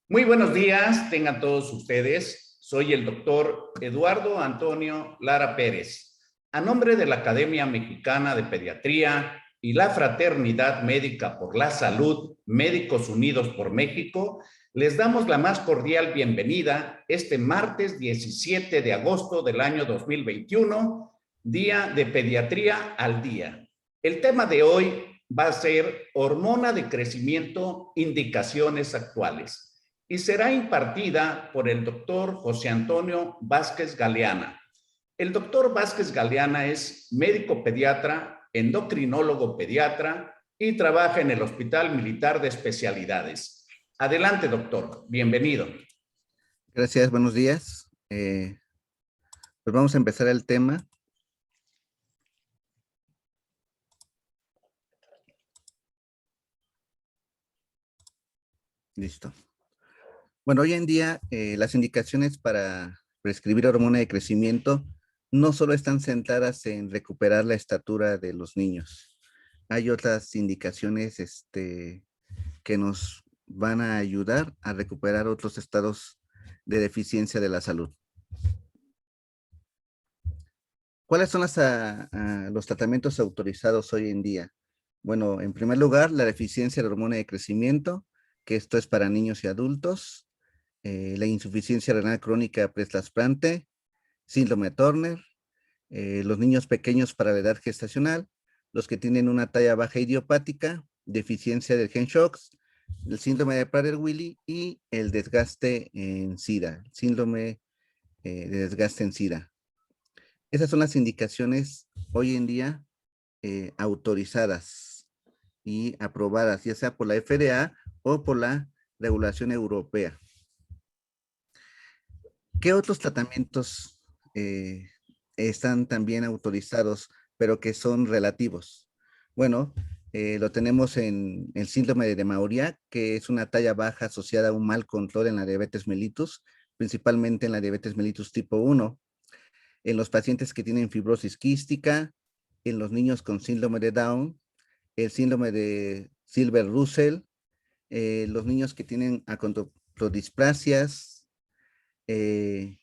Muy buenos días, tengan todos ustedes. Soy el doctor Eduardo Antonio Lara Pérez. A nombre de la Academia Mexicana de Pediatría y la Fraternidad Médica por la Salud, Médicos Unidos por México, les damos la más cordial bienvenida este martes 17 de agosto del año 2021, Día de Pediatría al Día. El tema de hoy va a ser hormona de crecimiento, indicaciones actuales, y será impartida por el doctor José Antonio Vázquez Galeana. El doctor Vázquez Galeana es médico pediatra, endocrinólogo pediatra y trabaja en el Hospital Militar de Especialidades. Adelante, doctor. Bienvenido. Gracias, buenos días. Pues vamos a empezar el tema. Listo. Bueno, hoy en día las indicaciones para prescribir hormona de crecimiento no solo están centradas en recuperar la estatura de los niños. Hay otras indicaciones que nos van a ayudar a recuperar otros estados de deficiencia de la salud. ¿Cuáles son los tratamientos autorizados hoy en día? Bueno, en primer lugar, la deficiencia de hormona de crecimiento, que esto es para niños y adultos. La insuficiencia renal crónica pretrasplante, síndrome de Turner, los niños pequeños para la edad gestacional, los que tienen una talla baja idiopática, deficiencia del gen SHOX, el síndrome de Prader-Willi y el desgaste en SIDA, síndrome de desgaste en SIDA. Esas son las indicaciones hoy en día autorizadas y aprobadas, ya sea por la FDA o por la regulación europea. ¿Qué otros tratamientos están también autorizados, pero que son relativos? Bueno, lo tenemos en el síndrome de Mauriac, que es una talla baja asociada a un mal control en la diabetes mellitus, principalmente en la diabetes mellitus tipo 1, en los pacientes que tienen fibrosis quística, en los niños con síndrome de Down, el síndrome de Silver-Russell, los niños que tienen acondrodisplasias,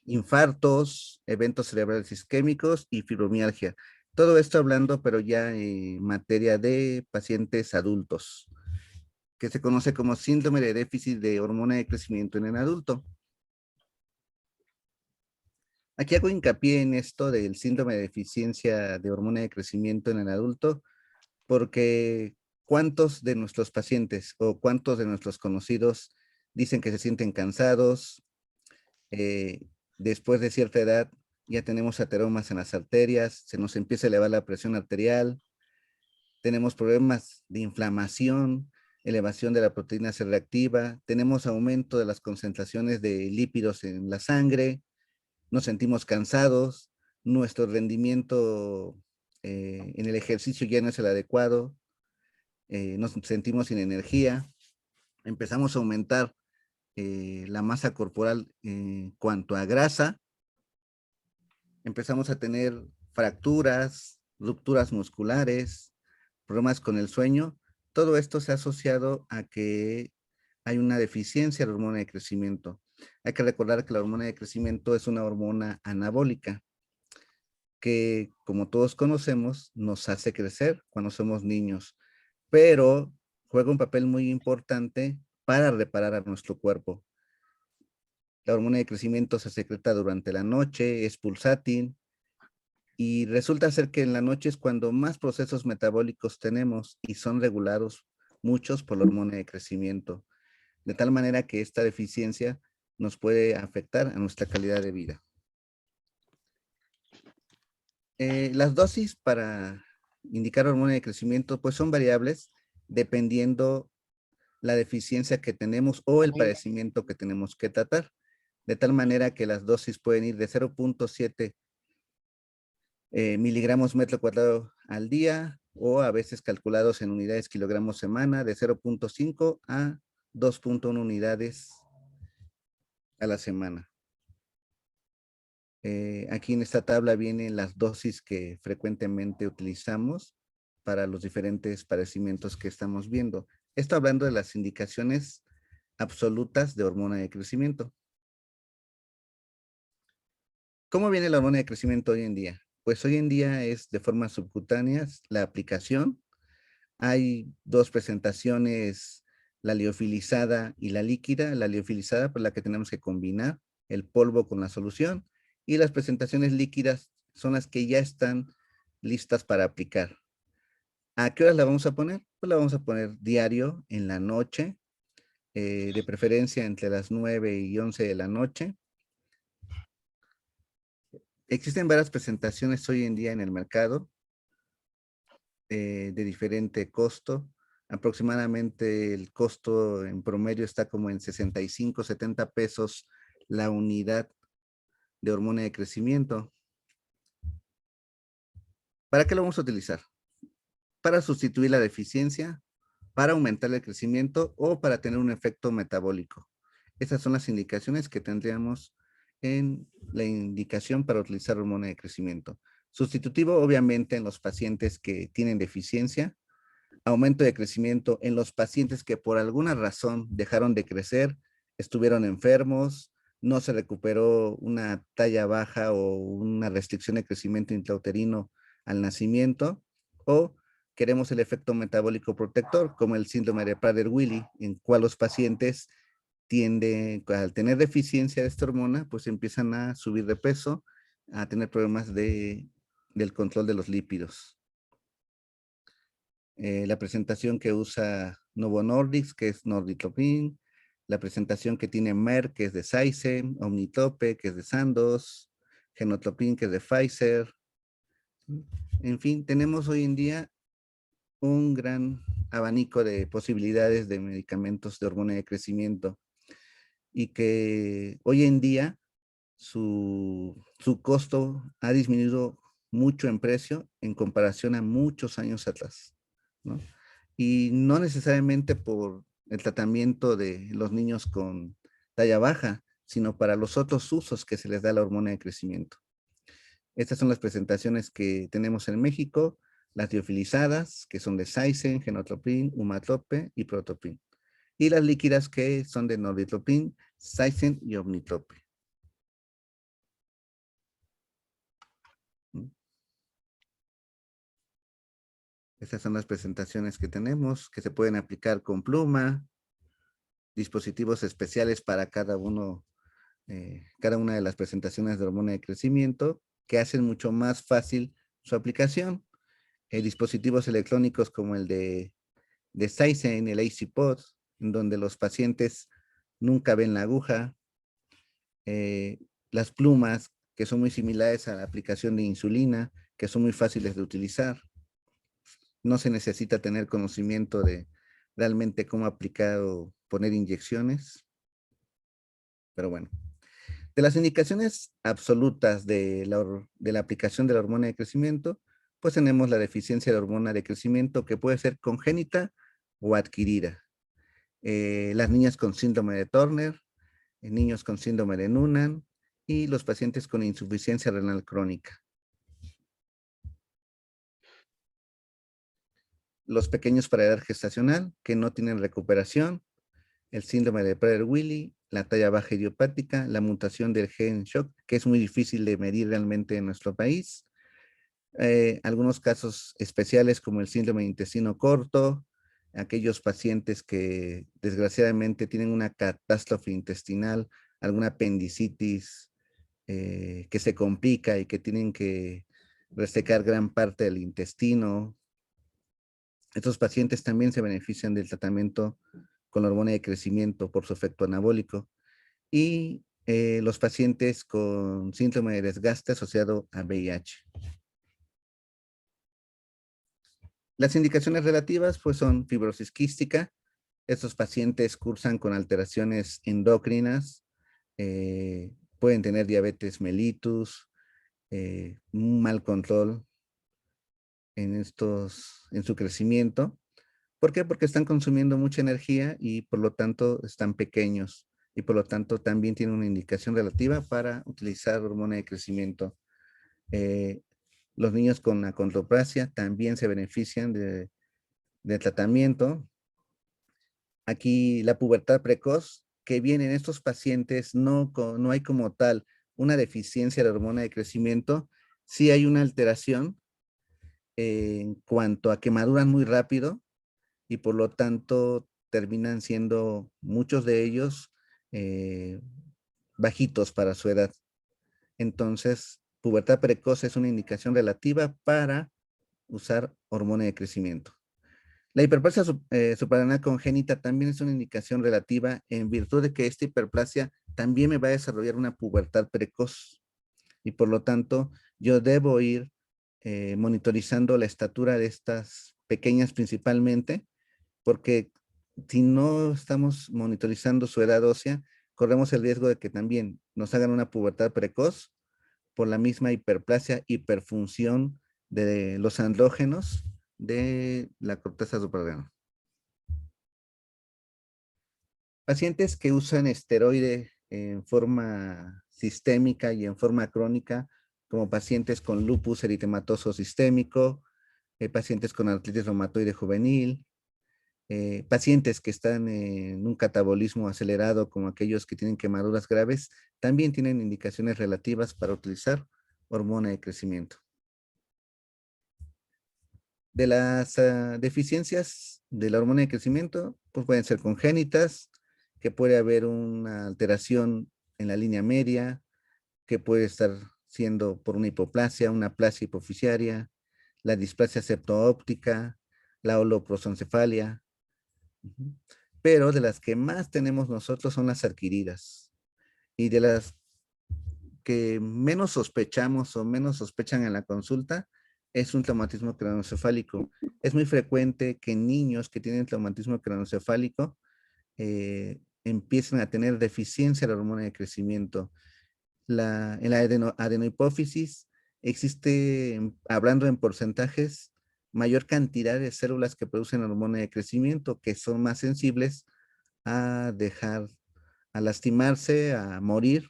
infartos, eventos cerebrales isquémicos y fibromialgia. Todo esto hablando, pero ya en materia de pacientes adultos, que se conoce como síndrome de déficit de hormona de crecimiento en el adulto. Aquí hago hincapié en esto del síndrome de deficiencia de hormona de crecimiento en el adulto, porque ¿cuántos de nuestros pacientes o cuántos de nuestros conocidos dicen que se sienten cansados? Después de cierta edad ya tenemos ateromas en las arterias, se nos empieza a elevar la presión arterial, tenemos problemas de inflamación, elevación de la proteína C reactiva, tenemos aumento de las concentraciones de lípidos en la sangre, nos sentimos cansados, nuestro rendimiento en el ejercicio ya no es el adecuado, nos sentimos sin energía, empezamos a aumentar la masa corporal en cuanto a grasa, empezamos a tener fracturas, rupturas musculares, problemas con el sueño. Todo esto se ha asociado a que hay una deficiencia de hormona de crecimiento. Hay que recordar que la hormona de crecimiento es una hormona anabólica que, como todos conocemos, nos hace crecer cuando somos niños, pero juega un papel muy importante para reparar a nuestro cuerpo. La hormona de crecimiento se secreta durante la noche, es pulsátil, y resulta ser que en la noche es cuando más procesos metabólicos tenemos y son regulados muchos por la hormona de crecimiento, de tal manera que esta deficiencia nos puede afectar a nuestra calidad de vida. Las dosis para indicar hormona de crecimiento pues son variables dependiendo la deficiencia que tenemos o el padecimiento que tenemos que tratar, de tal manera que las dosis pueden ir de 0.7 miligramos metro cuadrado al día, o a veces calculados en unidades kilogramos semana, de 0.5 a 2.1 unidades a la semana. Aquí en esta tabla vienen las dosis que frecuentemente utilizamos para los diferentes padecimientos que estamos viendo. Esto hablando de las indicaciones absolutas de hormona de crecimiento. ¿Cómo viene la hormona de crecimiento hoy en día? Pues hoy en día es de forma subcutánea la aplicación. Hay dos presentaciones, la liofilizada y la líquida. La liofilizada, por la que tenemos que combinar el polvo con la solución. Y las presentaciones líquidas son las que ya están listas para aplicar. ¿A qué horas la vamos a poner? Pues la vamos a poner diario en la noche, de preferencia entre las 9 y 11 de la noche. Existen varias presentaciones hoy en día en el mercado de diferente costo. Aproximadamente el costo en promedio está como en 65, 70 pesos la unidad de hormona de crecimiento. ¿Para qué lo vamos a utilizar? Para sustituir la deficiencia, para aumentar el crecimiento o para tener un efecto metabólico. Esas son las indicaciones que tendríamos en la indicación para utilizar hormona de crecimiento. Sustitutivo, obviamente, en los pacientes que tienen deficiencia. Aumento de crecimiento en los pacientes que por alguna razón dejaron de crecer, estuvieron enfermos, no se recuperó una talla baja o una restricción de crecimiento intrauterino al nacimiento, o queremos el efecto metabólico protector, como el síndrome de Prader-Willi, en cual los pacientes tienden, al tener deficiencia de esta hormona, pues empiezan a subir de peso, a tener problemas del control de los lípidos. La presentación que usa Novo Nordisk, que es Norditropin, la presentación que tiene Merck, que es de Saizen, Omnitope, que es de Sandoz, Genotropin, que es de Pfizer. En fin, tenemos hoy en día un gran abanico de posibilidades de medicamentos de hormona de crecimiento y que hoy en día su costo ha disminuido mucho en precio en comparación a muchos años atrás, ¿no? Y no necesariamente por el tratamiento de los niños con talla baja, sino para los otros usos que se les da a la hormona de crecimiento. Estas son las presentaciones que tenemos en México, las liofilizadas, que son de Saizen, Genotropin, Umatope y Protopin. Y las líquidas que son de Norditropin, Saizen y Omnitrope. Estas son las presentaciones que tenemos, que se pueden aplicar con pluma, dispositivos especiales para cada una de las presentaciones de hormona de crecimiento, que hacen mucho más fácil su aplicación. Dispositivos electrónicos como el de Saizen, el AC-Pod, en donde los pacientes nunca ven la aguja. Las plumas, que son muy similares a la aplicación de insulina, que son muy fáciles de utilizar. No se necesita tener conocimiento de realmente cómo aplicar o poner inyecciones. Pero bueno, de las indicaciones absolutas de la aplicación de la hormona de crecimiento, pues tenemos la deficiencia de hormona de crecimiento que puede ser congénita o adquirida. Las niñas con síndrome de Turner, niños con síndrome de Noonan y los pacientes con insuficiencia renal crónica. Los pequeños para edad gestacional que no tienen recuperación, el síndrome de Prader-Willi, la talla baja idiopática, la mutación del gen shock, que es muy difícil de medir realmente en nuestro país. Algunos casos especiales como el síndrome de intestino corto, aquellos pacientes que desgraciadamente tienen una catástrofe intestinal, alguna apendicitis que se complica y que tienen que resecar gran parte del intestino. Estos pacientes también se benefician del tratamiento con la hormona de crecimiento por su efecto anabólico. Y los pacientes con síndrome de desgaste asociado a VIH. Las indicaciones relativas pues son fibrosis quística. Estos pacientes cursan con alteraciones endocrinas, pueden tener diabetes mellitus, un mal control en su crecimiento. ¿Por qué? Porque están consumiendo mucha energía y por lo tanto están pequeños y por lo tanto también tienen una indicación relativa para utilizar hormona de crecimiento. Los niños con acondroplasia también se benefician de tratamiento aquí la pubertad precoz, que viene en estos pacientes, no hay como tal una deficiencia de la hormona de crecimiento, sí hay una alteración en cuanto a que maduran muy rápido y por lo tanto terminan siendo muchos de ellos eh, bajitos para su edad. Entonces, pubertad precoz es una indicación relativa para usar hormona de crecimiento. La hiperplasia suprarrenal congénita también es una indicación relativa en virtud de que esta hiperplasia también me va a desarrollar una pubertad precoz y por lo tanto yo debo ir monitorizando la estatura de estas pequeñas principalmente, porque si no estamos monitorizando su edad ósea, corremos el riesgo de que también nos hagan una pubertad precoz por la misma hiperplasia, hiperfunción de los andrógenos de la corteza suprarrenal. Pacientes que usan esteroide en forma sistémica y en forma crónica, como pacientes con lupus eritematoso sistémico, pacientes con artritis reumatoide juvenil, pacientes que están en un catabolismo acelerado, como aquellos que tienen quemaduras graves, también tienen indicaciones relativas para utilizar hormona de crecimiento. De las deficiencias de la hormona de crecimiento, pues pueden ser congénitas, que puede haber una alteración en la línea media, que puede estar siendo por una hipoplasia, una plasia hipoficiaria, la displasia septoóptica, la holoprosencefalia. Pero de las que más tenemos nosotros son las adquiridas. Y de las que menos sospechamos o menos sospechan en la consulta es un traumatismo craneoencefálico. Es muy frecuente que niños que tienen traumatismo craneoencefálico empiecen a tener deficiencia de la hormona de crecimiento. En la adenohipófisis existe, hablando en porcentajes, mayor cantidad de células que producen hormona de crecimiento, que son más sensibles a dejar, a lastimarse, a morir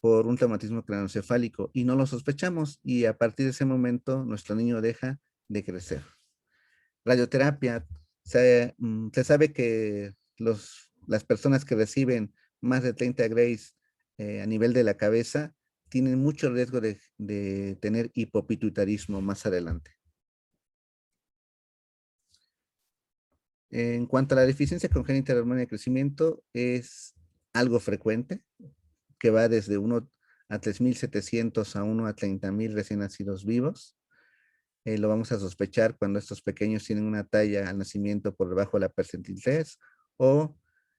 por un traumatismo craneoencefálico y no lo sospechamos y a partir de ese momento nuestro niño deja de crecer. Radioterapia. Se sabe que las personas que reciben más de 30 grays a nivel de la cabeza tienen mucho riesgo de tener hipopituitarismo más adelante. En cuanto a la deficiencia congénita de hormona de crecimiento, es algo frecuente, que va desde 1 a 3.700 a 1 a 30.000 recién nacidos vivos. Lo vamos a sospechar cuando estos pequeños tienen una talla al nacimiento por debajo de la percentil 3 o,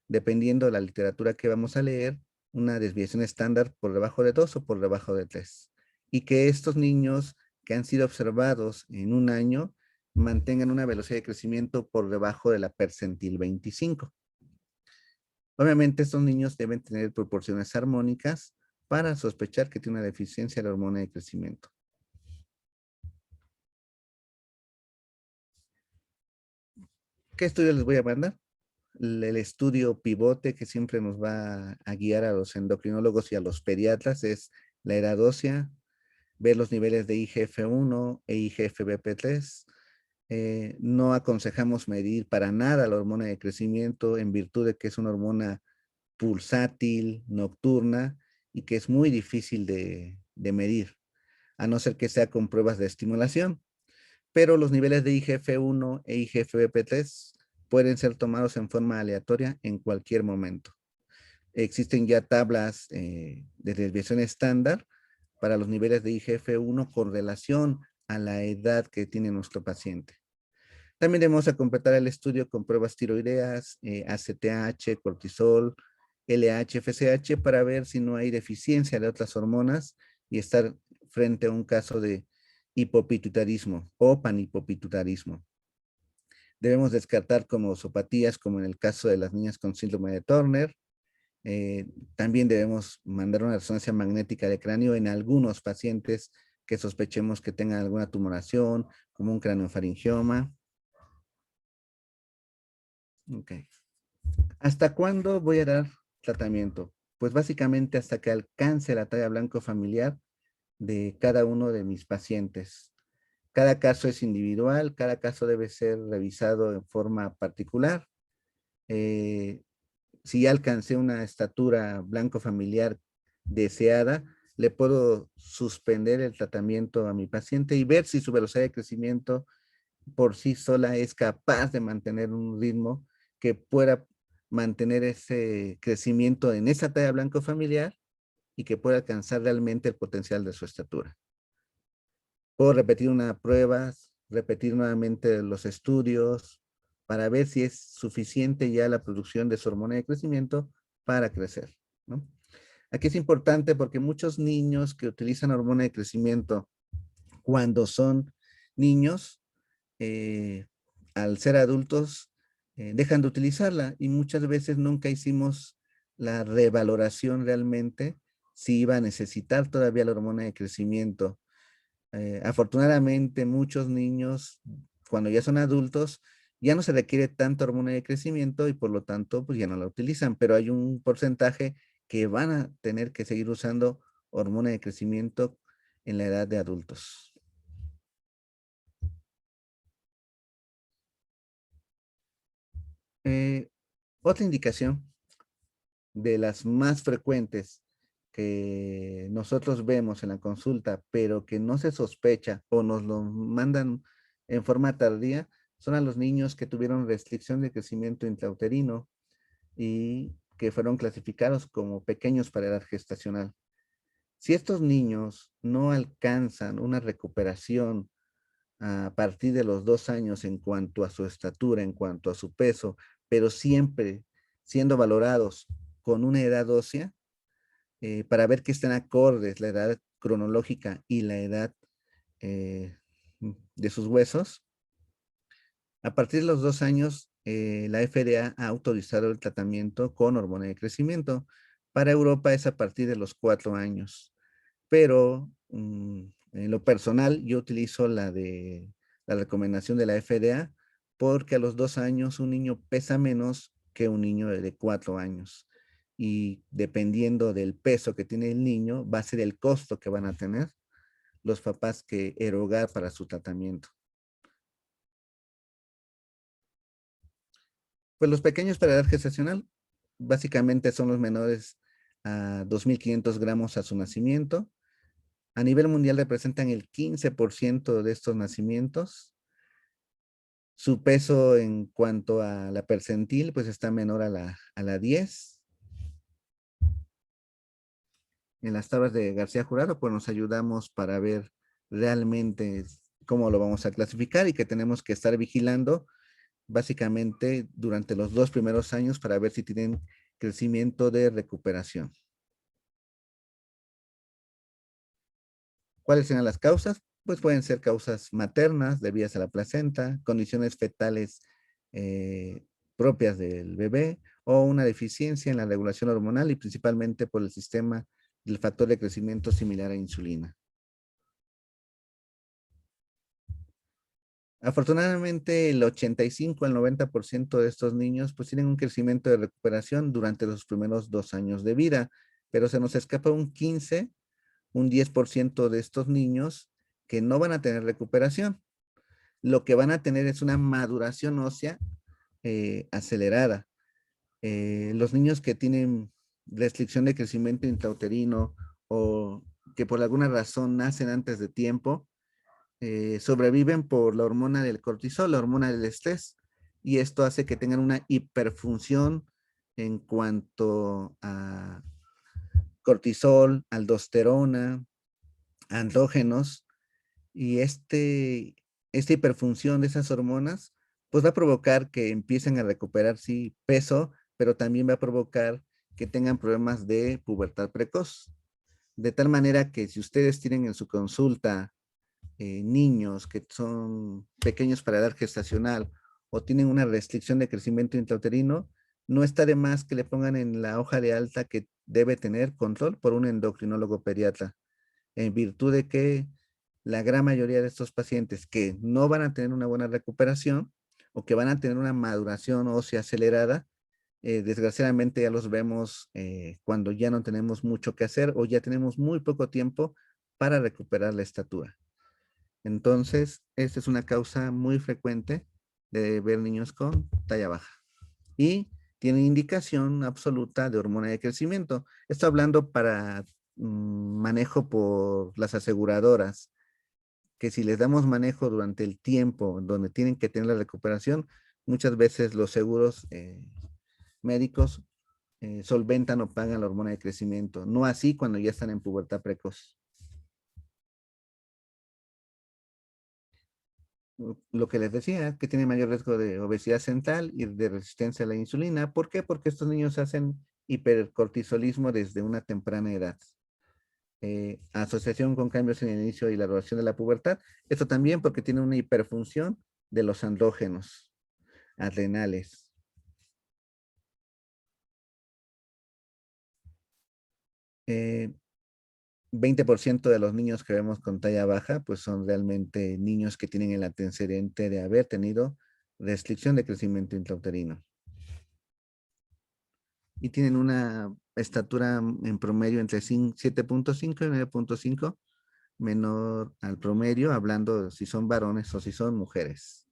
dependiendo de la literatura que vamos a leer, una desviación estándar por debajo de 2 o por debajo de 3. Y que estos niños que han sido observados en un año mantengan una velocidad de crecimiento por debajo de la percentil 25. Obviamente estos niños deben tener proporciones armónicas para sospechar que tiene una deficiencia de la hormona de crecimiento. ¿Qué estudio les voy a mandar? El estudio pivote que siempre nos va a guiar a los endocrinólogos y a los pediatras es la edad ósea, ver los niveles de IGF-1 e IGF-BP3. No aconsejamos medir para nada la hormona de crecimiento en virtud de que es una hormona pulsátil, nocturna y que es muy difícil de medir, a no ser que sea con pruebas de estimulación. Pero los niveles de IGF-1 e IGF-BP3 pueden ser tomados en forma aleatoria en cualquier momento. Existen ya tablas de desviación estándar para los niveles de IGF-1 con relación a la edad que tiene nuestro paciente. También debemos a completar el estudio con pruebas tiroideas, ACTH, cortisol, LH, FSH, para ver si no hay deficiencia de otras hormonas y estar frente a un caso de hipopituitarismo o panhipopituitarismo. Debemos descartar cromosopatías, como en el caso de las niñas con síndrome de Turner. También debemos mandar una resonancia magnética de cráneo en algunos pacientes que sospechemos que tengan alguna tumoración, como un craneofaringioma. Ok. ¿Hasta cuándo voy a dar tratamiento? Pues básicamente hasta que alcance la talla blanco familiar de cada uno de mis pacientes. Cada caso es individual, cada caso debe ser revisado en forma particular eh, si ya alcancé una estatura blanco familiar deseada, le puedo suspender el tratamiento a mi paciente y ver si su velocidad de crecimiento por sí sola es capaz de mantener un ritmo que pueda mantener ese crecimiento en esa talla blanco familiar y que pueda alcanzar realmente el potencial de su estatura. Puedo repetir una prueba, repetir nuevamente los estudios para ver si es suficiente ya la producción de su hormona de crecimiento para crecer, ¿no? Aquí es importante porque muchos niños que utilizan hormona de crecimiento cuando son niños, eh, al ser adultos, dejan de utilizarla y muchas veces nunca hicimos la revaloración realmente si iba a necesitar todavía la hormona de crecimiento. Afortunadamente, muchos niños, cuando ya son adultos, ya no se requiere tanta hormona de crecimiento y por lo tanto, pues ya no la utilizan, pero hay un porcentaje que van a tener que seguir usando hormona de crecimiento en la edad de adultos. Eh, Otra indicación de las más frecuentes que nosotros vemos en la consulta, pero que no se sospecha o nos lo mandan en forma tardía, son a los niños que tuvieron restricción de crecimiento intrauterino y que fueron clasificados como pequeños para edad gestacional. Si estos niños no alcanzan una recuperación a partir de los 2 años en cuanto a su estatura, en cuanto a su peso, pero siempre siendo valorados con una edad ósea, para ver que estén acordes la edad cronológica y la edad eh, de sus huesos. A partir de los 2 años, la FDA ha autorizado el tratamiento con hormona de crecimiento. Para Europa es a partir de los 4 años, pero en lo personal yo utilizo la recomendación de la FDA porque a los 2 años un niño pesa menos que un niño de 4 años. Y dependiendo del peso que tiene el niño, va a ser el costo que van a tener los papás que erogar para su tratamiento. Pues los pequeños para edad gestacional básicamente son los menores a 2.500 gramos a su nacimiento. A nivel mundial representan el 15% de estos nacimientos. Su peso en cuanto a la percentil, pues está menor a la 10. En las tablas de García Jurado, pues nos ayudamos para ver realmente cómo lo vamos a clasificar y que tenemos que estar vigilando básicamente durante los 2 primeros años para ver si tienen crecimiento de recuperación. ¿Cuáles serán las causas? Pues pueden ser causas maternas, debidas a la placenta, condiciones fetales eh, propias del bebé o una deficiencia en la regulación hormonal y principalmente por el sistema del factor de crecimiento similar a insulina. Afortunadamente, el 85 al 90% de estos niños pues tienen un crecimiento de recuperación durante los primeros 2 años de vida, pero se nos escapa un 15, un 10% de estos niños que no van a tener recuperación. Lo que van a tener es una maduración ósea acelerada. Los niños que tienen restricción de crecimiento intrauterino o que por alguna razón nacen antes de tiempo, sobreviven por la hormona del cortisol, la hormona del estrés, y esto hace que tengan una hiperfunción en cuanto a cortisol, aldosterona, andrógenos, y esta hiperfunción de esas hormonas, pues va a provocar que empiecen a recuperar, sí, peso, pero también va a provocar que tengan problemas de pubertad precoz. De tal manera que si ustedes tienen en su consulta niños que son pequeños para edad gestacional o tienen una restricción de crecimiento intrauterino, no está de más que le pongan en la hoja de alta que debe tener control por un endocrinólogo pediatra, en virtud de que la gran mayoría de estos pacientes que no van a tener una buena recuperación o que van a tener una maduración ósea acelerada, desgraciadamente ya los vemos cuando ya no tenemos mucho que hacer o ya tenemos muy poco tiempo para recuperar la estatura. Entonces, esta es una causa muy frecuente de ver niños con talla baja. y tienen indicación absoluta de hormona de crecimiento. Estoy hablando para manejo por las aseguradoras, que si les damos manejo durante el tiempo donde tienen que tener la recuperación, muchas veces los seguros médicos solventan o pagan la hormona de crecimiento. No así cuando ya están en pubertad precoz. Lo que les decía, que tiene mayor riesgo de obesidad central y de resistencia a la insulina. ¿Por qué? Porque estos niños hacen hipercortisolismo desde una temprana edad. Asociación con cambios en el inicio y la duración de la pubertad. Esto también porque tiene una hiperfunción de los andrógenos adrenales. Eh, 20% de los niños que vemos con talla baja, pues son realmente niños que tienen el antecedente de haber tenido restricción de crecimiento intrauterino. Y tienen una estatura en promedio entre 7.5 y 9.5, menor al promedio, hablando si son varones o si son mujeres.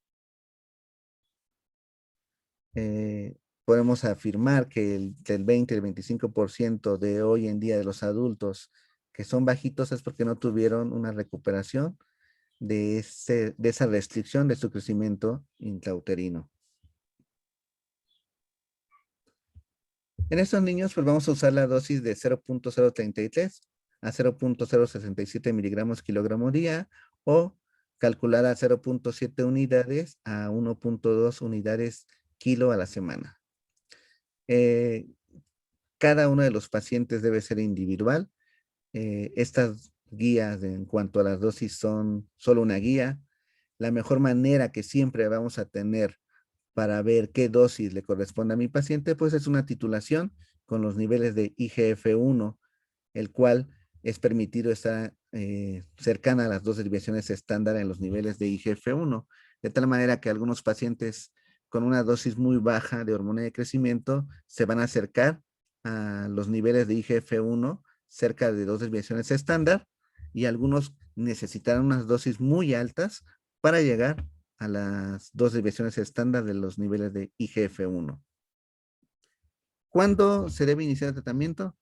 Podemos afirmar que del 20 al 25% de hoy en día de los adultos que son bajitos es porque no tuvieron una recuperación de esa restricción de su crecimiento intrauterino. En estos niños, pues vamos a usar la dosis de 0.033 a 0.067 miligramos kilogramo día o calcular a 0.7 unidades a 1.2 unidades kilo a la semana. Cada uno de los pacientes debe ser individual. Estas guías en cuanto a las dosis son solo una guía. La mejor manera que siempre vamos a tener para ver qué dosis le corresponde a mi paciente, pues es una titulación con los niveles de IGF-1, el cual es permitido estar cercana a las dos desviaciones estándar en los niveles de IGF-1, de tal manera que algunos pacientes con una dosis muy baja de hormona de crecimiento se van a acercar a los niveles de IGF-1 cerca de dos desviaciones estándar y algunos necesitarán unas dosis muy altas para llegar a las dos desviaciones estándar de los niveles de IGF-1. ¿Cuándo se debe iniciar el tratamiento?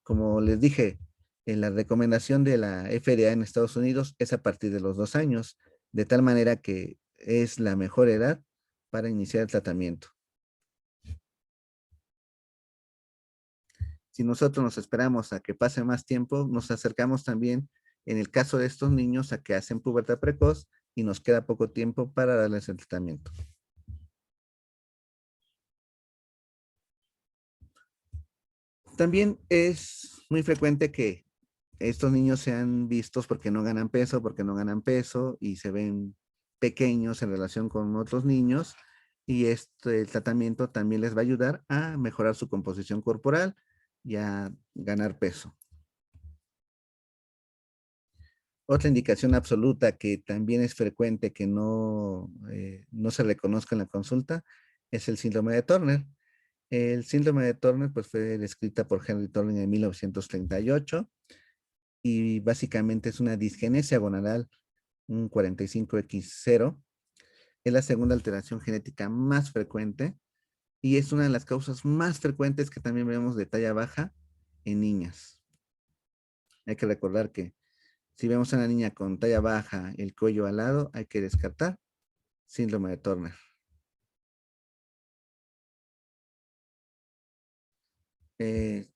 Como les dije, en la recomendación de la FDA en Estados Unidos es a partir de los 2 años, de tal manera que es la mejor edad para iniciar el tratamiento. Si nosotros nos esperamos a que pase más tiempo, nos acercamos también, en el caso de estos niños, a que hacen pubertad precoz y nos queda poco tiempo para darles el tratamiento. También es muy frecuente que estos niños sean vistos porque no ganan peso y se ven pequeños en relación con otros niños y el tratamiento también les va a ayudar a mejorar su composición corporal y a ganar peso. Otra indicación absoluta que también es frecuente que no se reconozca en la consulta es el síndrome de Turner. El síndrome de Turner pues, fue descrita por Henry Turner en 1938 y básicamente es una disgenesia gonadal, un 45X0. Es la segunda alteración genética más frecuente y es una de las causas más frecuentes que también vemos de talla baja en niñas. Hay que recordar que si vemos a una niña con talla baja, el cuello alado, hay que descartar síndrome de Turner. Eh,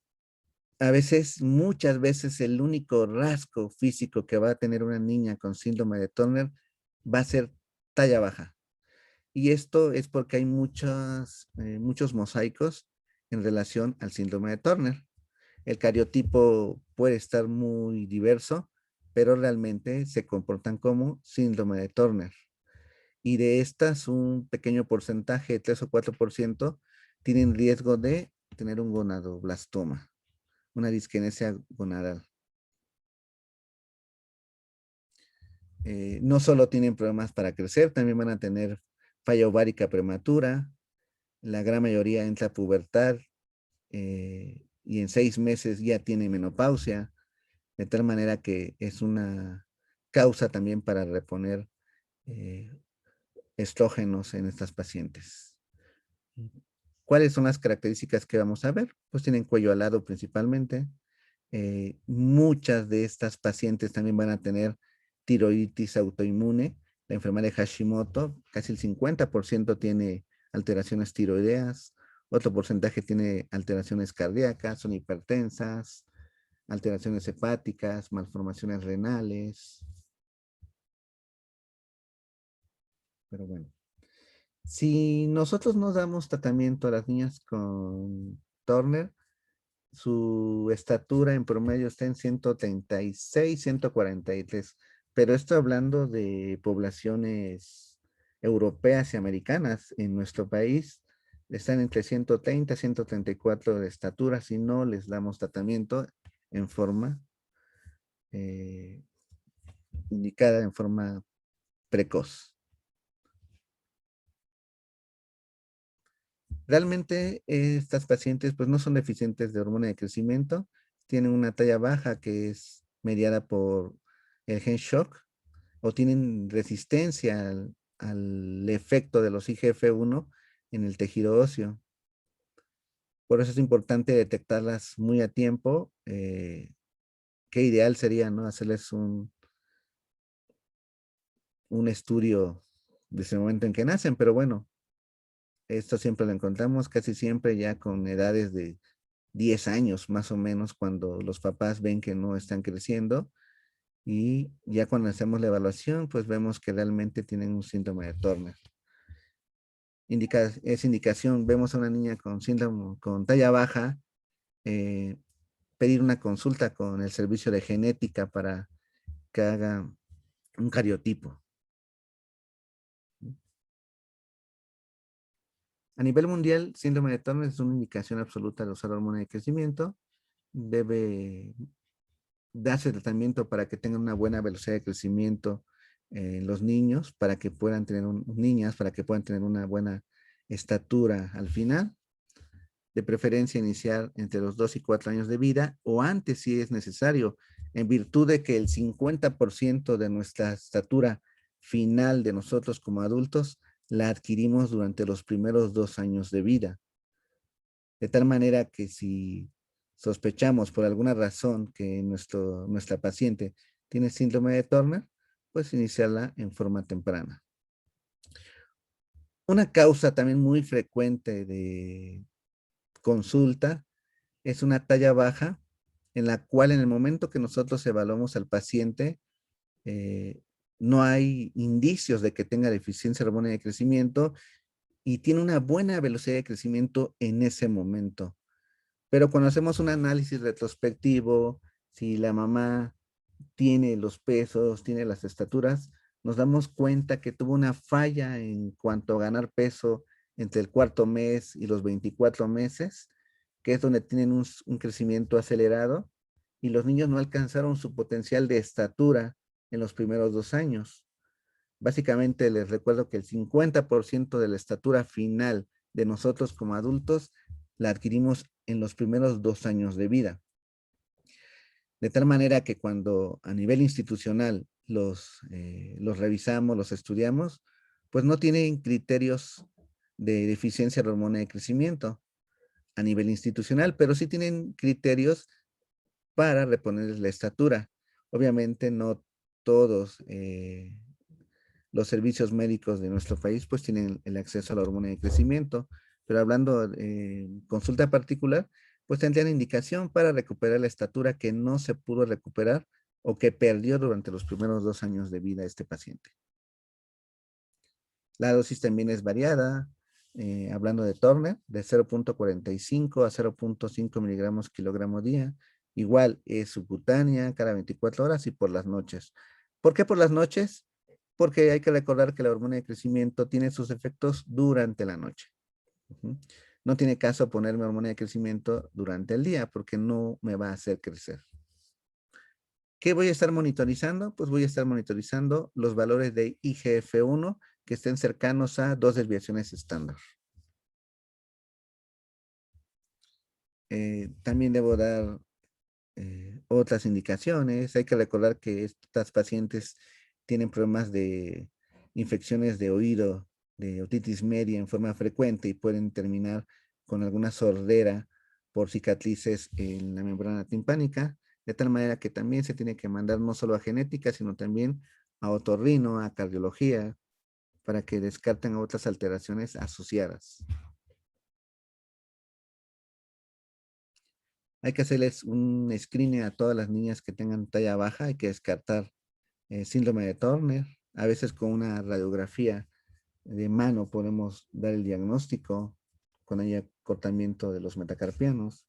a veces, muchas veces, el único rasgo físico que va a tener una niña con síndrome de Turner va a ser talla baja. Y esto es porque hay muchos mosaicos en relación al síndrome de Turner. El cariotipo puede estar muy diverso, pero realmente se comportan como síndrome de Turner. Y de estas, un pequeño porcentaje, 3 o 4%, tienen riesgo de tener un gonadoblastoma, una disgenesia gonadal. No solo tienen problemas para crecer, también van a tener falla ovárica prematura. La gran mayoría entra a pubertad y en 6 meses ya tiene menopausia, de tal manera que es una causa también para reponer eh, estrógenos en estas pacientes. ¿Cuáles son las características que vamos a ver? Pues tienen cuello alado principalmente. Muchas de estas pacientes también van a tener tiroiditis autoinmune, la enfermedad de Hashimoto, casi el 50% tiene alteraciones tiroideas, otro porcentaje tiene alteraciones cardíacas, son hipertensas, alteraciones hepáticas, malformaciones renales, pero bueno. Si nosotros no damos tratamiento a las niñas con Turner, su estatura en promedio está en 136, 143, pero estoy hablando de poblaciones europeas y americanas. En nuestro país están entre 130 y 134 de estatura si no les damos tratamiento en forma eh, indicada, en forma precoz. Realmente estas pacientes pues no son deficientes de hormona de crecimiento, tienen una talla baja que es mediada por el gen shock o tienen resistencia al efecto de los IGF-1 en el tejido óseo. Por eso es importante detectarlas muy a tiempo. Qué ideal sería, ¿no? Hacerles un estudio desde el momento en que nacen, pero bueno, esto siempre lo encontramos casi siempre ya con edades de 10 años más o menos cuando los papás ven que no están creciendo y ya cuando hacemos la evaluación pues vemos que realmente tienen un síndrome de Turner. Es indicación, vemos a una niña con síndrome, con talla baja, eh, pedir una consulta con el servicio de genética para que haga un cariotipo. A nivel mundial, síndrome de Turner es una indicación absoluta de usar hormona de crecimiento. Debe darse tratamiento para que tengan una buena velocidad de crecimiento en los niños, para que puedan tener niñas, para que puedan tener una buena estatura al final. De preferencia iniciar entre los 2 y 4 años de vida o antes si es necesario, en virtud de que el 50% de nuestra estatura final de nosotros como adultos la adquirimos durante los primeros 2 años de vida. De tal manera que si sospechamos por alguna razón que nuestra paciente tiene síndrome de Turner, pues iniciarla en forma temprana. Una causa también muy frecuente de consulta es una talla baja en la cual en el momento que nosotros evaluamos al paciente, no hay indicios de que tenga deficiencia de hormona de crecimiento y tiene una buena velocidad de crecimiento en ese momento. Pero cuando hacemos un análisis retrospectivo, si la mamá tiene los pesos, tiene las estaturas, nos damos cuenta que tuvo una falla en cuanto a ganar peso entre el cuarto mes y los 24 meses, que es donde tienen un crecimiento acelerado y los niños no alcanzaron su potencial de estatura en los primeros 2 años. Básicamente les recuerdo que el 50% de la estatura final de nosotros como adultos la adquirimos en los primeros 2 años de vida. De tal manera que cuando a nivel institucional los revisamos, los estudiamos, pues no tienen criterios de deficiencia de hormona de crecimiento a nivel institucional, pero sí tienen criterios para reponerles la estatura. Obviamente no todos los servicios médicos de nuestro país pues tienen el acceso a la hormona de crecimiento, pero hablando consulta particular, pues tendrían indicación para recuperar la estatura que no se pudo recuperar o que perdió durante los primeros 2 años de vida este paciente. La dosis también es variada, hablando de Turner, de 0.45 a 0.5 miligramos kilogramo día. Igual es subcutánea cada 24 horas y por las noches. ¿Por qué por las noches? Porque hay que recordar que la hormona de crecimiento tiene sus efectos durante la noche. No tiene caso ponerme hormona de crecimiento durante el día porque no me va a hacer crecer. ¿Qué voy a estar monitorizando? Pues voy a estar monitorizando los valores de IGF-1 que estén cercanos a 2 desviaciones estándar. También debo dar otras indicaciones. Hay que recordar que estas pacientes tienen problemas de infecciones de oído de otitis media en forma frecuente y pueden terminar con alguna sordera por cicatrices en la membrana timpánica, de tal manera que también se tiene que mandar no solo a genética, sino también a otorrino, a cardiología, para que descarten otras alteraciones asociadas. Hay que hacerles un screening a todas las niñas que tengan talla baja, hay que descartar síndrome de Turner, a veces con una radiografía de mano podemos dar el diagnóstico con el acortamiento de los metacarpianos.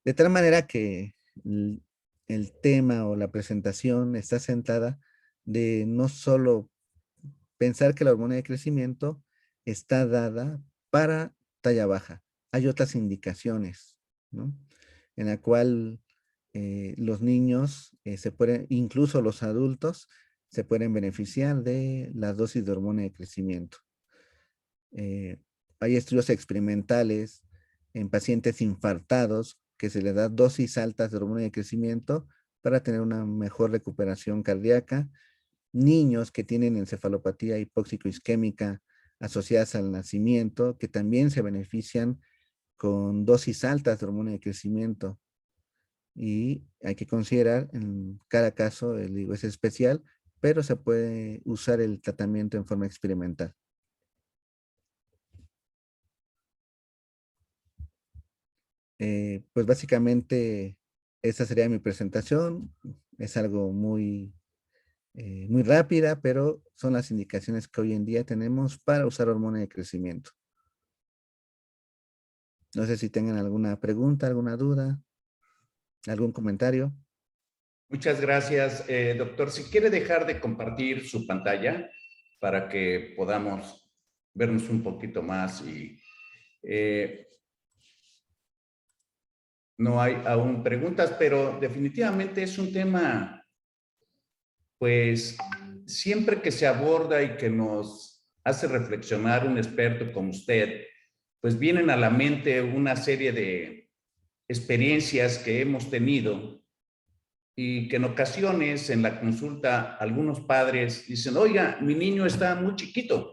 De tal manera que el tema o la presentación está centrada de no solo pensar que la hormona de crecimiento está dada para talla baja. Hay otras indicaciones, ¿no? En la cual los niños se pueden, incluso los adultos, se pueden beneficiar de la dosis de hormona de crecimiento. Hay estudios experimentales en pacientes infartados que se les da dosis altas de hormona de crecimiento para tener una mejor recuperación cardíaca. Niños que tienen encefalopatía hipóxico-isquémica asociadas al nacimiento, que también se benefician con dosis altas de hormona de crecimiento. Y hay que considerar en cada caso, digo, es especial, pero se puede usar el tratamiento en forma experimental. Pues básicamente esa sería mi presentación. Es algo muy rápida, pero son las indicaciones que hoy en día tenemos para usar hormona de crecimiento. No sé si tengan alguna pregunta, alguna duda, algún comentario. Muchas gracias, doctor. Si quiere dejar de compartir su pantalla para que podamos vernos un poquito más y no hay aún preguntas, pero definitivamente es un tema, pues, siempre que se aborda y que nos hace reflexionar un experto como usted, pues vienen a la mente una serie de experiencias que hemos tenido y que en ocasiones en la consulta algunos padres dicen, oiga, mi niño está muy chiquito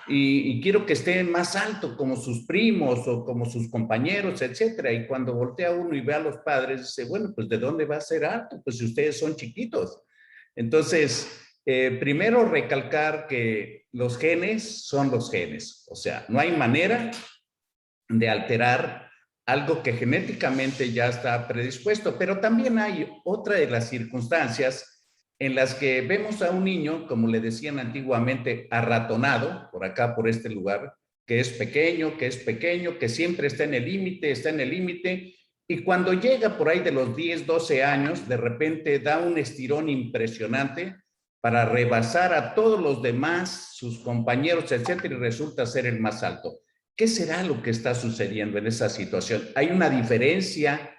y quiero que esté más alto como sus primos o como sus compañeros, etcétera. Y cuando voltea uno y ve a los padres, dice, bueno, pues ¿de dónde va a ser alto? Pues si ustedes son chiquitos. Entonces, primero recalcar que los genes son los genes, o sea, no hay manera de alterar algo que genéticamente ya está predispuesto, pero también hay otra de las circunstancias en las que vemos a un niño, como le decían antiguamente, arratonado, por acá, por este lugar, que es pequeño, que siempre está en el límite, y cuando llega por ahí de los 10, 12 años, de repente da un estirón impresionante para rebasar a todos los demás, sus compañeros, etcétera, y resulta ser el más alto. ¿Qué será lo que está sucediendo en esa situación? ¿Hay una diferencia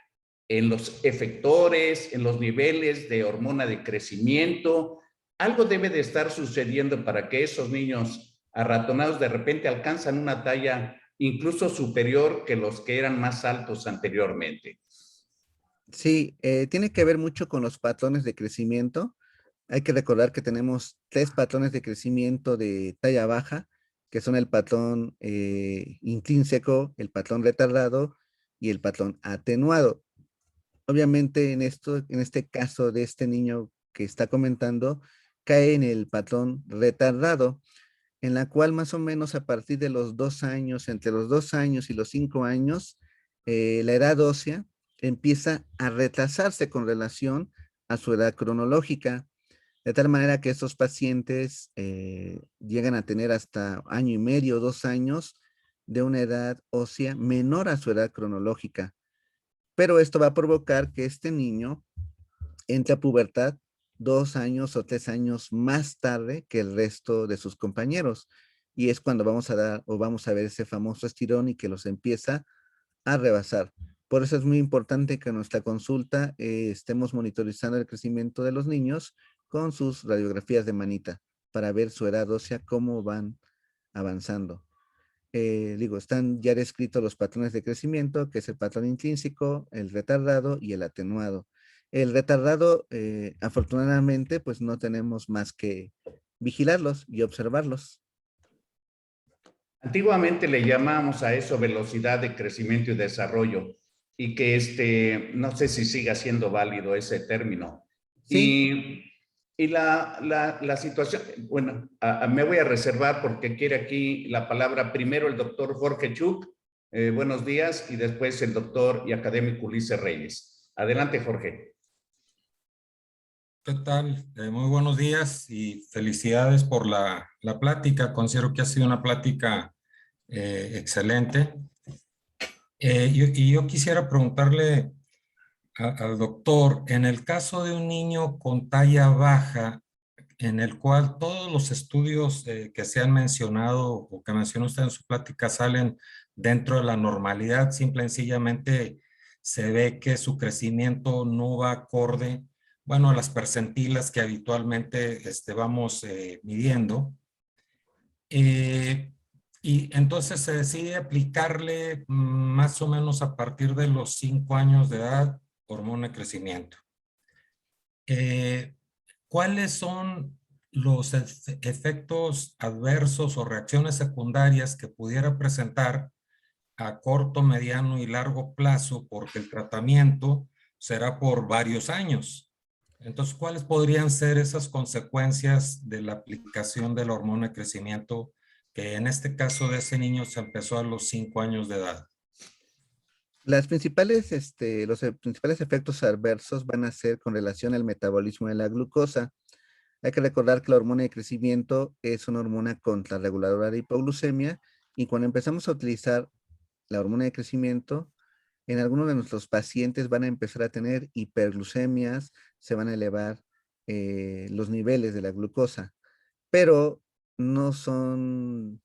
en los efectores, en los niveles de hormona de crecimiento? Algo debe de estar sucediendo para que esos niños arratonados de repente alcanzan una talla incluso superior que los que eran más altos anteriormente. Sí, tiene que ver mucho con los patrones de crecimiento. Hay que recordar que tenemos 3 patrones de crecimiento de talla baja, que son el patrón intrínseco, el patrón retardado y el patrón atenuado. Obviamente en este caso de este niño que está comentando, cae en el patrón retardado, en la cual más o menos a partir de los 2 años, entre los 2 años y los 5 años, la edad ósea empieza a retrasarse con relación a su edad cronológica, de tal manera que estos pacientes llegan a tener hasta año y medio, 2 años de una edad ósea menor a su edad cronológica. Pero esto va a provocar que este niño entre a pubertad 2 años o 3 años más tarde que el resto de sus compañeros. Y es cuando vamos a dar o vamos a ver ese famoso estirón y que los empieza a rebasar. Por eso es muy importante que en nuestra consulta estemos monitorizando el crecimiento de los niños con sus radiografías de manita para ver su edad ósea, cómo van avanzando. Digo, están ya descritos los patrones de crecimiento, que es el patrón intrínseco, el retardado y el atenuado. El retardado, afortunadamente, pues no tenemos más que vigilarlos y observarlos. Antiguamente le llamamos a eso velocidad de crecimiento y desarrollo y que no sé si siga siendo válido ese término. Sí, Y la situación, bueno, me voy a reservar porque quiere aquí la palabra primero el doctor Jorge Chuk, buenos días, y después el doctor y académico Ulises Reyes. Adelante, Jorge. ¿Qué tal? Muy buenos días y felicidades por la plática. Considero que ha sido una plática excelente. Yo quisiera preguntarle al doctor, en el caso de un niño con talla baja, en el cual todos los estudios que se han mencionado o que mencionó usted en su plática salen dentro de la normalidad, simple y sencillamente se ve que su crecimiento no va acorde, bueno, a las percentilas que habitualmente vamos midiendo. Eh, y entonces se decide aplicarle más o menos a partir de los 5 años de edad hormona de crecimiento. Eh, ¿Cuáles son los efectos adversos o reacciones secundarias que pudiera presentar a corto, mediano y largo plazo? Porque el tratamiento será por varios años. Entonces, ¿cuáles podrían ser esas consecuencias de la aplicación de la hormona de crecimiento que en este caso de ese niño se empezó a los 5 años de edad? los principales efectos adversos van a ser con relación al metabolismo de la glucosa. Hay que recordar que la hormona de crecimiento es una hormona contrarreguladora de hipoglucemia y cuando empezamos a utilizar la hormona de crecimiento, en algunos de nuestros pacientes van a empezar a tener hiperglucemias, se van a elevar los niveles de la glucosa, pero no son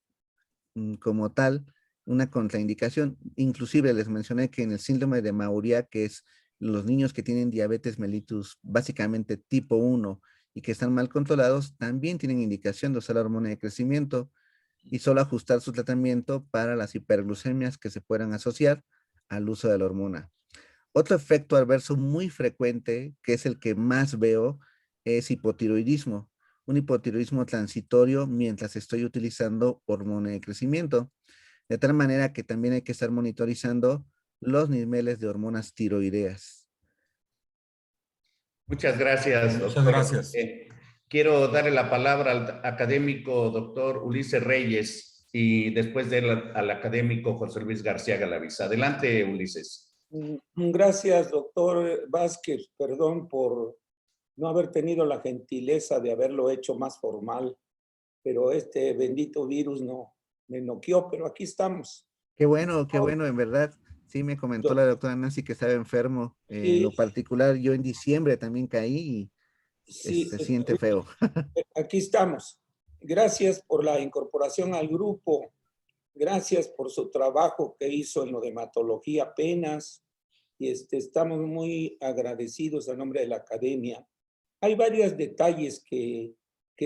como tal una contraindicación. Inclusive les mencioné que en el síndrome de Mauriac, que es los niños que tienen diabetes mellitus, básicamente tipo 1 y que están mal controlados, también tienen indicación de usar la hormona de crecimiento y solo ajustar su tratamiento para las hiperglucemias que se puedan asociar al uso de la hormona. Otro efecto adverso muy frecuente, que es el que más veo, es hipotiroidismo. Un hipotiroidismo transitorio mientras estoy utilizando hormona de crecimiento. De tal manera que también hay que estar monitorizando los niveles de hormonas tiroideas. Muchas gracias, Muchas doctor. gracias. Quiero darle la palabra al académico doctor Ulises Reyes y después de él al académico José Luis García Galaviz. Adelante, Ulises. Gracias, doctor Vázquez. Perdón por no haber tenido la gentileza de haberlo hecho más formal, pero este bendito virus no me noqueó, pero aquí estamos. Qué bueno, en verdad. Sí, me comentó la doctora Nancy que estaba enfermo. En lo Sí, particular, yo en diciembre también caí y sí, se siente feo. aquí estamos. Gracias por la incorporación al grupo. Gracias por su trabajo que hizo en lo de hematología apenas. Y estamos muy agradecidos a nombre de la academia. Hay varios detalles que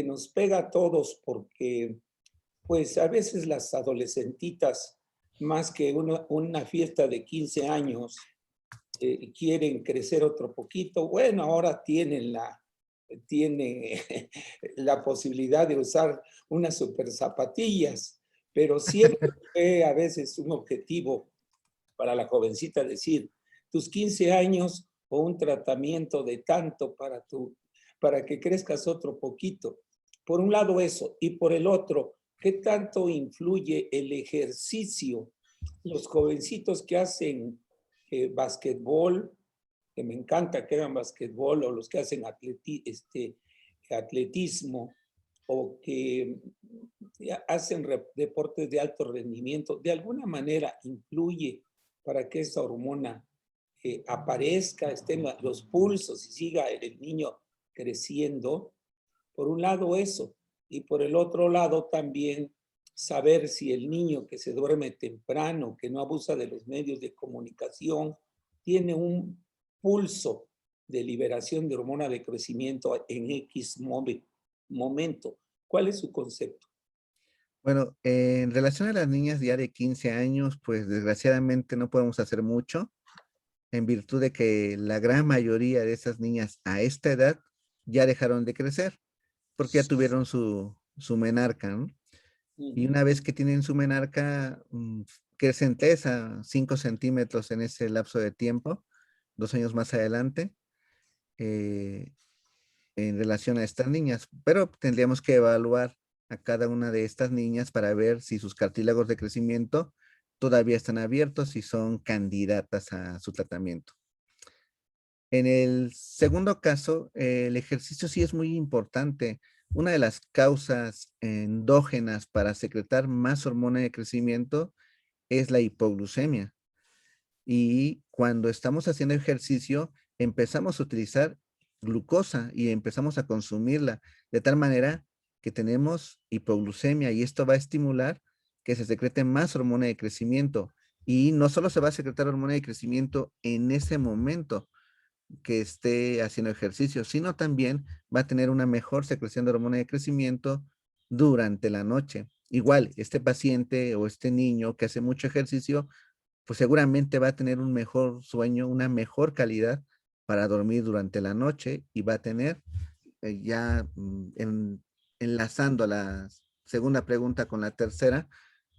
nos pega a todos porque pues a veces las adolescentitas, más que una fiesta de 15 años, quieren crecer otro poquito. Bueno, ahora tienen la posibilidad de usar unas super zapatillas, pero siempre fue a veces un objetivo para la jovencita decir, tus 15 años o un tratamiento de tanto para que crezcas otro poquito. Por un lado eso, y por el otro, ¿qué tanto influye el ejercicio? Los jovencitos que hacen basquetbol, que me encanta que hagan basquetbol, o los que hacen atletismo, o que hacen deportes de alto rendimiento, de alguna manera influye para que esa hormona aparezca, estén los pulsos y siga el niño creciendo. Por un lado eso, y por el otro lado también saber si el niño que se duerme temprano, que no abusa de los medios de comunicación, tiene un pulso de liberación de hormona de crecimiento en X momento. ¿Cuál es su concepto? Bueno, en relación a las niñas ya de 15 años, pues desgraciadamente no podemos hacer mucho. en virtud de que la gran mayoría de esas niñas a esta edad ya dejaron de crecer, porque ya tuvieron su menarca, ¿no? Y una vez que tienen su menarca, crecen 3 a 5 centímetros en ese lapso de tiempo, 2 años más adelante, eh, en relación a estas niñas. Pero tendríamos que evaluar a cada una de estas niñas para ver si sus cartílagos de crecimiento todavía están abiertos y son candidatas a su tratamiento. En el segundo caso, el ejercicio sí es muy importante. Una de las causas endógenas para secretar más hormona de crecimiento es la hipoglucemia. Y cuando estamos haciendo ejercicio, empezamos a utilizar glucosa y empezamos a consumirla de tal manera que tenemos hipoglucemia y esto va a estimular que se secrete más hormona de crecimiento. Y no solo se va a secretar hormona de crecimiento en ese momento que esté haciendo ejercicio, sino también va a tener una mejor secreción de hormona de crecimiento durante la noche. Igual, este paciente o este niño que hace mucho ejercicio, pues seguramente va a tener un mejor sueño, una mejor calidad para dormir durante la noche y va a tener enlazando la segunda pregunta con la tercera,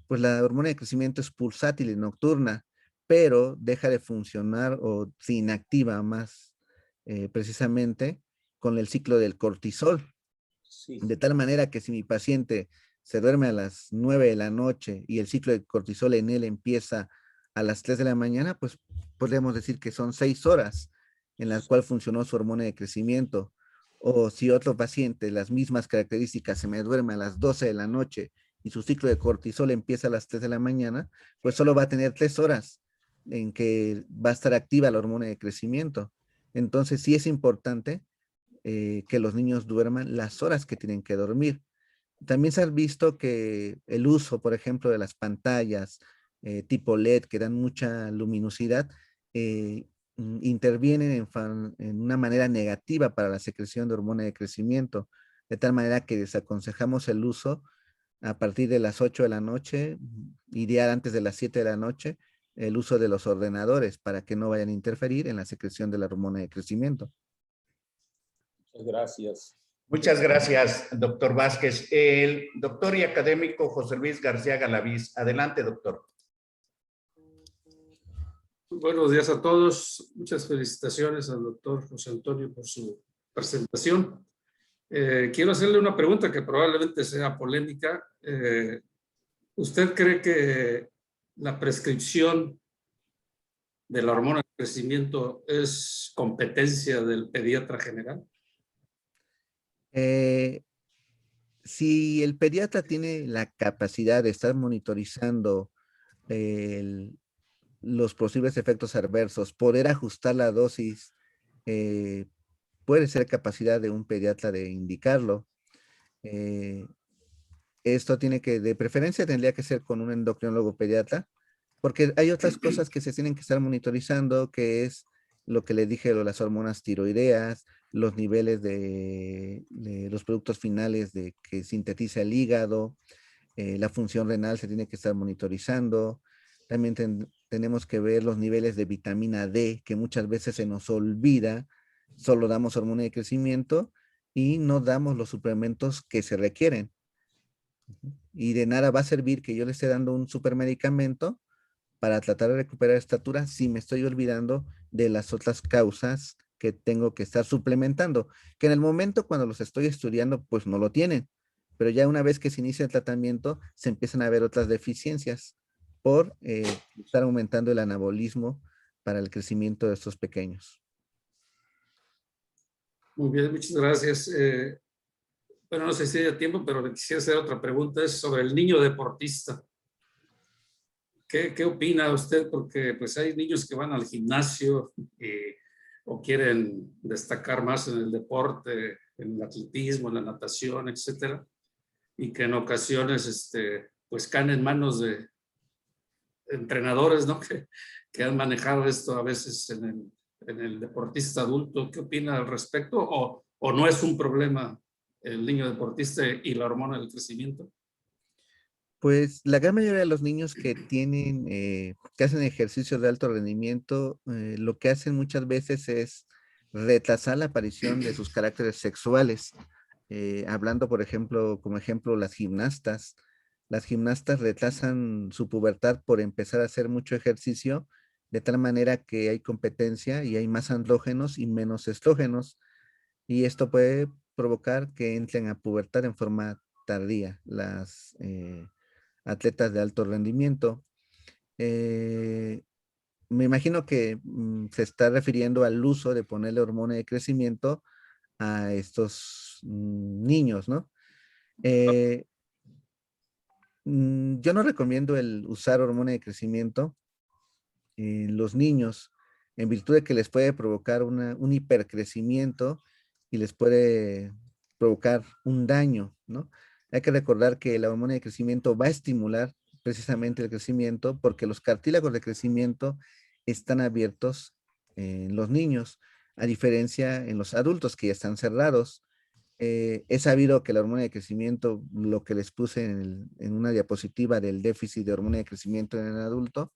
pues la hormona de crecimiento es pulsátil y nocturna, pero deja de funcionar o se inactiva más precisamente con el ciclo del cortisol. Sí. De tal manera que si mi paciente se duerme a las 9 de la noche y el ciclo de cortisol en él empieza a las 3 de la mañana, pues podemos decir que son 6 horas en las cuales funcionó su hormona de crecimiento. O si otro paciente, las mismas características, se me duerme a las 12 de la noche y su ciclo de cortisol empieza a las 3 de la mañana, pues solo va a tener 3 horas en que va a estar activa la hormona de crecimiento. Entonces sí es importante que los niños duerman las horas que tienen que dormir. También se ha visto que el uso, por ejemplo, de las pantallas tipo LED que dan mucha luminosidad, intervienen en una manera negativa para la secreción de hormona de crecimiento, de tal manera que desaconsejamos el uso a partir de las 8 de la noche, ideal antes de las 7 de la noche, el uso de los ordenadores para que no vayan a interferir en la secreción de la hormona de crecimiento. Muchas gracias. Muchas gracias, doctor Vázquez. El doctor y académico José Luis García Galaviz. Adelante, doctor. Buenos días a todos. Muchas felicitaciones al doctor José Antonio por su presentación. Quiero hacerle una pregunta que probablemente sea polémica. ¿Usted cree que la prescripción de la hormona de crecimiento es competencia del pediatra general? Si el pediatra tiene la capacidad de estar monitorizando los posibles efectos adversos, poder ajustar la dosis, puede ser capacidad de un pediatra de indicarlo. Esto tiene que, de preferencia, tendría que ser con un endocrinólogo pediatra, porque hay otras cosas que se tienen que estar monitorizando, que es lo que le dije, las hormonas tiroideas, los niveles de los productos finales que sintetiza el hígado, la función renal se tiene que estar monitorizando. También tenemos que ver los niveles de vitamina D, que muchas veces se nos olvida, solo damos hormona de crecimiento y no damos los suplementos que se requieren. Y de nada va a servir que yo le esté dando un supermedicamento para tratar de recuperar estatura si me estoy olvidando de las otras causas que tengo que estar suplementando, que en el momento cuando los estoy estudiando, pues no lo tienen, pero ya una vez que se inicia el tratamiento, se empiezan a ver otras deficiencias por estar aumentando el anabolismo para el crecimiento de estos pequeños. Muy bien, muchas gracias. Bueno, no sé si hay tiempo, pero le quisiera hacer otra pregunta. Es sobre el niño deportista. ¿Qué opina usted? Porque pues hay niños que van al gimnasio o quieren destacar más en el deporte, en el atletismo, en la natación, etcétera, y que en ocasiones pues caen en manos de entrenadores, ¿no? que han manejado esto a veces en el deportista adulto. ¿Qué opina al respecto? ¿O no es un problema el niño deportista y la hormona del crecimiento? Pues la gran mayoría de los niños que tienen, que hacen ejercicio de alto rendimiento, lo que hacen muchas veces es retrasar la aparición de sus caracteres sexuales. Hablando, por ejemplo, como ejemplo, las gimnastas. Las gimnastas retrasan su pubertad por empezar a hacer mucho ejercicio, de tal manera que hay competencia y hay más andrógenos y menos estrógenos. Y esto puede provocar que entren a pubertad en forma tardía las atletas de alto rendimiento. Eh, Me imagino que se está refiriendo al uso de ponerle hormona de crecimiento a estos niños, ¿no? Eh, yo no recomiendo el usar hormona de crecimiento en los niños, en virtud de que les puede provocar un hipercrecimiento y les puede provocar un daño, ¿no? Hay que recordar que la hormona de crecimiento va a estimular precisamente el crecimiento porque los cartílagos de crecimiento están abiertos en los niños, a diferencia en los adultos que ya están cerrados. Es sabido que la hormona de crecimiento, lo que les puse en una diapositiva del déficit de hormona de crecimiento en el adulto,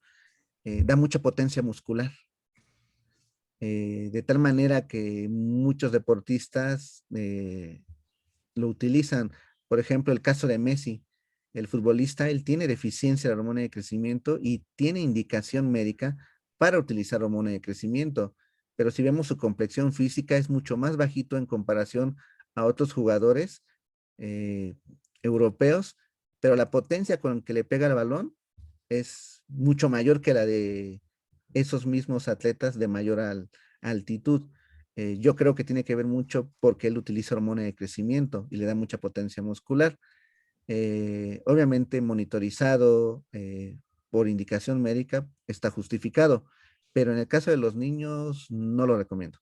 da mucha potencia muscular, de tal manera que muchos deportistas lo utilizan. Por ejemplo, el caso de Messi, el futbolista, él tiene deficiencia de hormona de crecimiento y tiene indicación médica para utilizar hormona de crecimiento. Pero si vemos su complexión física, es mucho más bajito en comparación a otros jugadores eh, europeos, pero la potencia con que le pega el balón es mucho mayor que la de esos mismos atletas de mayor altitud. Yo creo que tiene que ver mucho porque él utiliza hormona de crecimiento y le da mucha potencia muscular. Obviamente monitorizado por indicación médica está justificado, pero en el caso de los niños no lo recomiendo.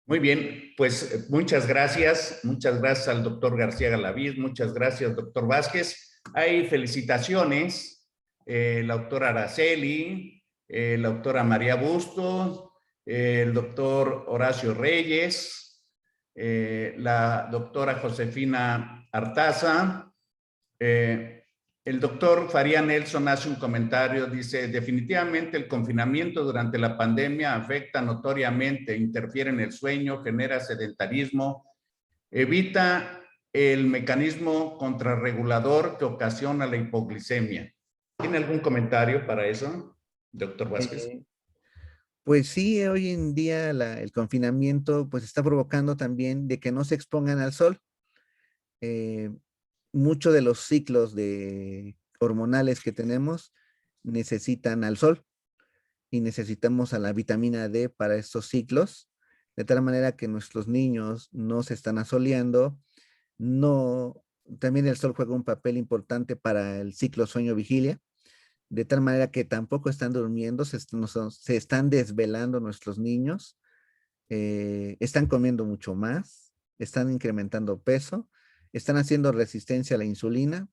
Muy bien, pues muchas gracias al doctor García Galaviz, muchas gracias, doctor Vázquez. Hay felicitaciones, la doctora Araceli, la doctora María Bustos, el doctor Horacio Reyes, la doctora Josefina Artaza, el doctor Faría Nelson hace un comentario, dice, definitivamente el confinamiento durante la pandemia afecta notoriamente, interfiere en el sueño, genera sedentarismo, evita el mecanismo contrarregulador que ocasiona la hipoglicemia. ¿Tiene algún comentario para eso, doctor Vázquez? Pues sí, hoy en día el confinamiento pues está provocando también de que no se expongan al sol. Eh, Muchos de los ciclos hormonales que tenemos necesitan al sol y necesitamos a la vitamina D para estos ciclos, de tal manera que nuestros niños no se están asoleando, no, también el sol juega un papel importante para el ciclo sueño-vigilia, de tal manera que tampoco están durmiendo, se están desvelando nuestros niños, están comiendo mucho más, están incrementando peso, están haciendo resistencia a la insulina.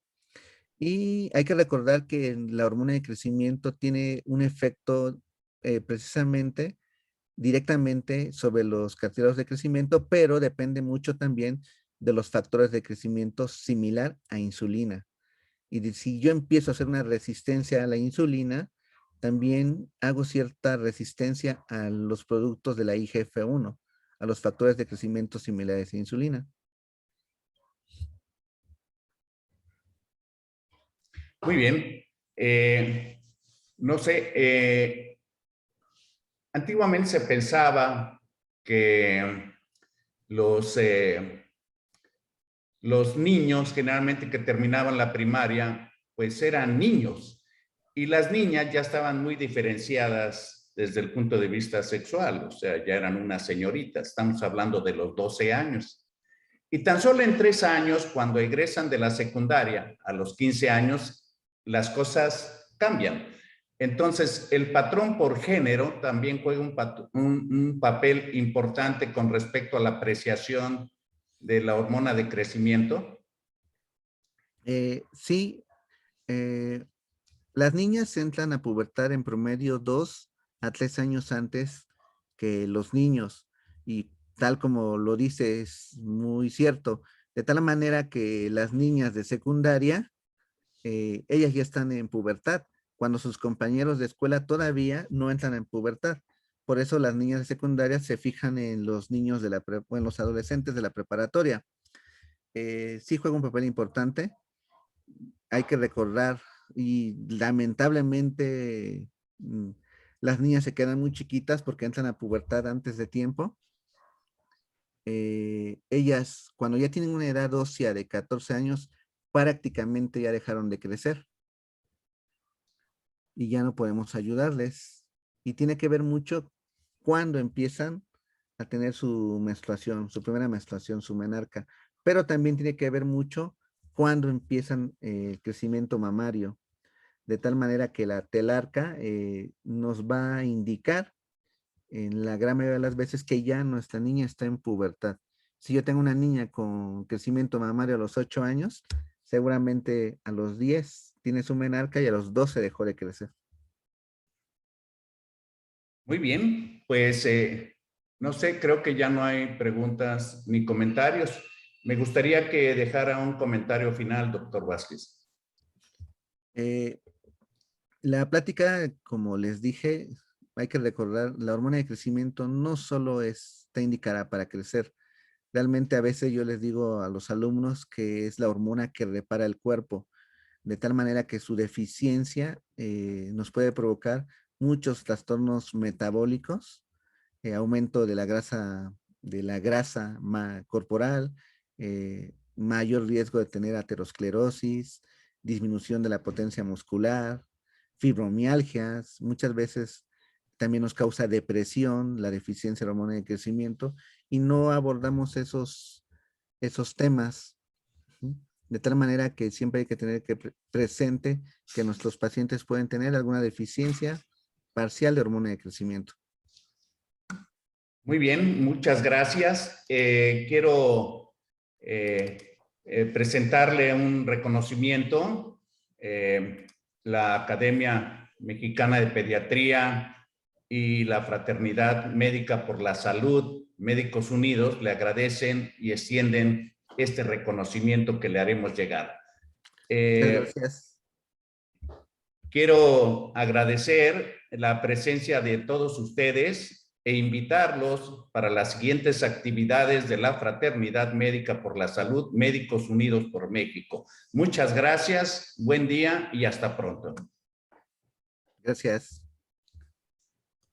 Y hay que recordar que la hormona de crecimiento tiene un efecto precisamente directamente sobre los cartílagos de crecimiento, pero depende mucho también de los factores de crecimiento similar a insulina. Y si yo empiezo a hacer una resistencia a la insulina, también hago cierta resistencia a los productos de la IGF-1, a los factores de crecimiento similares a insulina. Muy bien. No sé, antiguamente se pensaba que los, los niños generalmente que terminaban la primaria, pues eran niños y las niñas ya estaban muy diferenciadas desde el punto de vista sexual, o sea, ya eran unas señoritas, estamos hablando de los 12 años. Y tan solo en 3 años, cuando egresan de la secundaria, a los 15 años, las cosas cambian. Entonces, el patrón por género también juega un papel importante con respecto a la apreciación de la hormona de crecimiento. Sí, las niñas entran a pubertad en promedio 2 a 3 años antes que los niños y tal como lo dice es muy cierto. De tal manera que las niñas de secundaria, ellas ya están en pubertad, cuando sus compañeros de escuela todavía no entran en pubertad. Por eso las niñas de secundaria se fijan en los niños de o en los adolescentes de la preparatoria. Sí juega un papel importante. Hay que recordar, y lamentablemente las niñas se quedan muy chiquitas porque entran a pubertad antes de tiempo. Ellas, cuando ya tienen una edad ósea de 14 años, prácticamente ya dejaron de crecer y ya no podemos ayudarles. Y tiene que ver mucho cuando empiezan a tener su menstruación, su primera menstruación, su menarca. Pero también tiene que ver mucho cuando empiezan el crecimiento mamario, de tal manera que la telarca nos va a indicar en la gran mayoría de las veces que ya nuestra niña está en pubertad. Si yo tengo una niña con crecimiento mamario a los 8 años, seguramente a los 10 tiene su menarca y a los 12 dejó de crecer. Muy bien, pues no sé, creo que ya no hay preguntas ni comentarios. Me gustaría que dejara un comentario final, doctor Vázquez. La plática, como les dije, hay que recordar, la hormona de crecimiento no solo está indicada para crecer. Realmente a veces yo les digo a los alumnos que es la hormona que repara el cuerpo, de tal manera que su deficiencia nos puede provocar muchos trastornos metabólicos, aumento de la grasa corporal, mayor riesgo de tener aterosclerosis, disminución de la potencia muscular, fibromialgias, muchas veces también nos causa depresión, la deficiencia de hormona de crecimiento, y no abordamos esos temas. De tal manera que siempre hay que tener presente que nuestros pacientes pueden tener alguna deficiencia parcial de hormona de crecimiento. Muy bien, muchas gracias. Quiero presentarle un reconocimiento. La Academia Mexicana de Pediatría y la Fraternidad Médica por la Salud, Médicos Unidos, le agradecen y extienden este reconocimiento que le haremos llegar. Gracias. Quiero agradecer la presencia de todos ustedes e invitarlos para las siguientes actividades de la Fraternidad Médica por la Salud, Médicos Unidos por México. Muchas gracias, buen día y hasta pronto. Gracias.